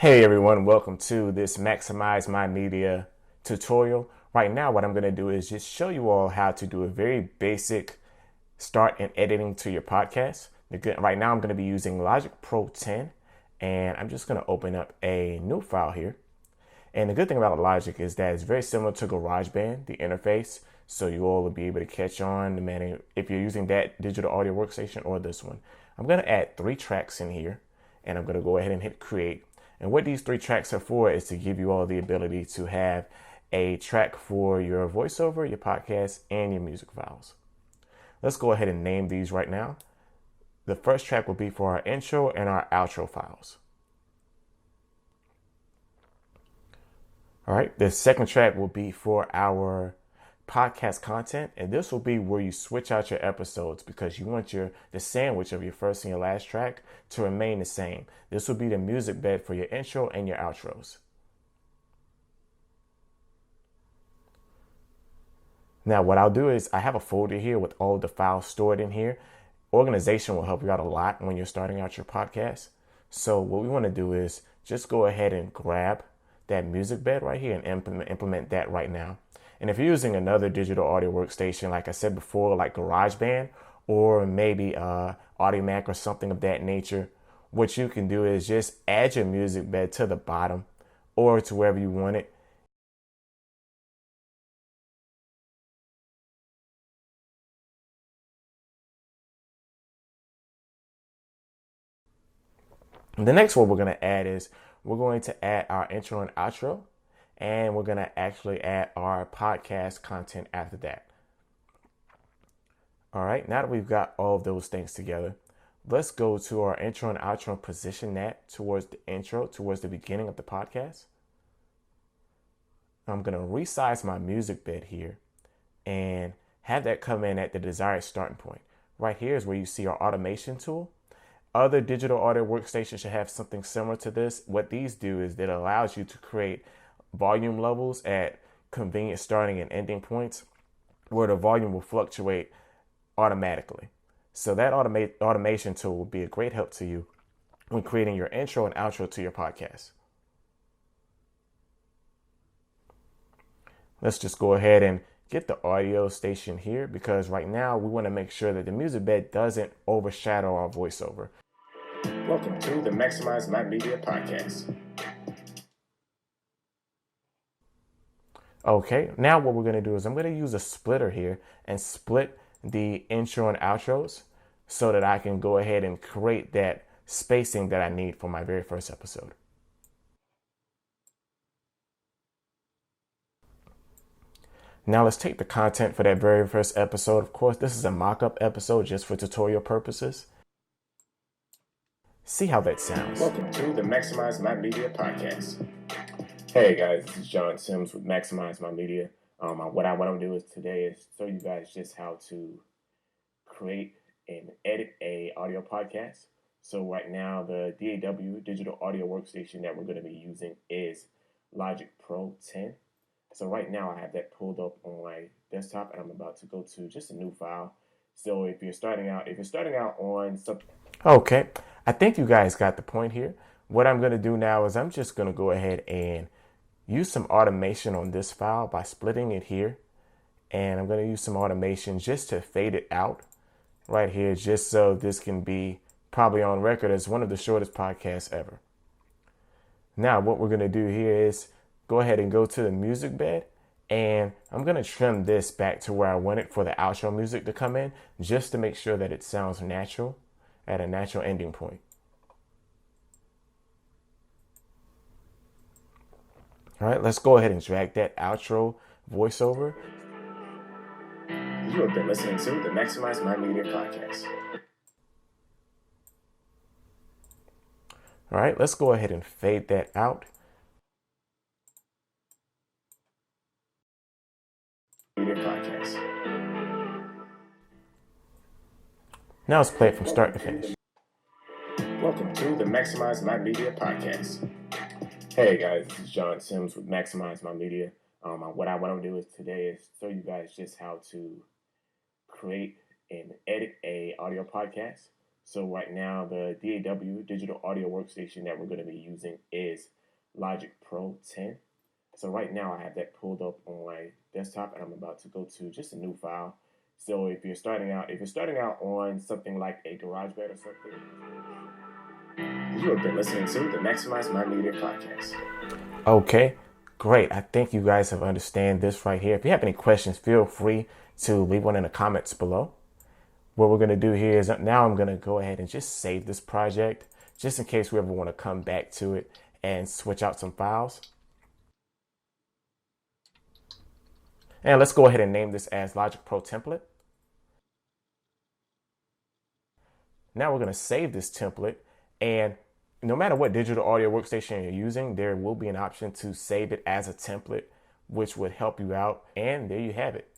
Hey everyone, welcome to this Maximize My Media tutorial. Right now what I'm going to do is just show you all how to do a very basic start and editing to your podcast. Right now I'm going to be using Logic Pro 10 and I'm just going to open up a new file here. And the good thing about Logic is that it's very similar to GarageBand, the interface. So you all will be able to catch on no matter if you're using that digital audio workstation or this one. I'm going to add 3 tracks in here and I'm going to go ahead and hit create. And what these 3 tracks are for is to give you all the ability to have a track for your voiceover, your podcast, and your music files. Let's go ahead and name these right now. The first track will be for our intro and our outro files. All right, the second track will be for our podcast content, and this will be where you switch out your episodes because you want the sandwich of your first and your last track to remain the same. This will be the music bed for your intro and your outros. Now what I'll do is I have a folder here with all the files stored in here. Organization will help you out a lot when you're starting out your podcast. So what we want to do is just go ahead and grab that music bed right here and implement that right now. And if you're using another digital audio workstation, like I said before, like GarageBand or maybe AudioMac or something of that nature, what you can do is just add your music bed to the bottom or to wherever you want it. The next one we're going to add is we're going to add our intro and outro, and we're going to actually add our podcast content after that. All right, now that we've got all of those things together, let's go to our intro and outro and position that towards the intro, towards the beginning of the podcast. I'm going to resize my music bed here and have that come in at the desired starting point. Right here is where you see our automation tool. Other digital audio workstations should have something similar to this. What these do is it allows you to create volume levels at convenient starting and ending points where the volume will fluctuate automatically. So that automation tool will be a great help to you when creating your intro and outro to your podcast. Let's just go ahead and get the audio station here because right now we want to make sure that the music bed doesn't overshadow our voiceover. Welcome to the Maximize My Media podcast. Okay, now what we're going to do is I'm going to use a splitter here and split the intro and outros so that I can go ahead and create that spacing that I need for my very first episode. Now let's take the content for that very first episode. Of course, this is a mock-up episode just for tutorial purposes. See how that sounds. Welcome to the Maximize My Media podcast. Hey guys, this is John Sims with Maximize My Media. What I'm going to do is today is show you guys just how to create and edit a audio podcast. So right now the DAW digital audio workstation that we're going to be using is Logic Pro 10. So right now I have that pulled up on my desktop and I'm about to go to just a new file. So if you're starting out on something. Okay, I think you guys got the point here. What I'm going to do now is I'm just going to go ahead and use some automation on this file by splitting it here. And I'm going to use some automation just to fade it out right here, just so this can be probably on record as one of the shortest podcasts ever. Now, what we're going to do here is go ahead and go to the music bed. And I'm going to trim this back to where I want it for the outro music to come in, just to make sure that it sounds natural at a natural ending point. All right, let's go ahead and drag that outro voiceover. You have been listening to the Maximize My Media podcast. All right, let's go ahead and fade that out. Media podcast. Now let's play it from start to finish. Welcome to the Maximize My Media podcast. Hey guys, this is John Sims with Maximize My Media. What I want to do is today is show you guys just how to create and edit a audio podcast. So right now, the DAW, digital audio workstation that we're going to be using is Logic Pro 10. So right now I have that pulled up on my desktop and I'm about to go to just a new file. So if you're starting out on something like a GarageBand or something, you have been listening to the Maximize My Media podcast. Okay, great. I think you guys have understand this right here. If you have any questions, feel free to leave one in the comments below. What we're going to do here is now I'm going to go ahead and just save this project just in case we ever want to come back to it and switch out some files. And let's go ahead and name this as Logic Pro Template. Now we're going to save this template, and no matter what digital audio workstation you're using, there will be an option to save it as a template, which would help you out. And there you have it.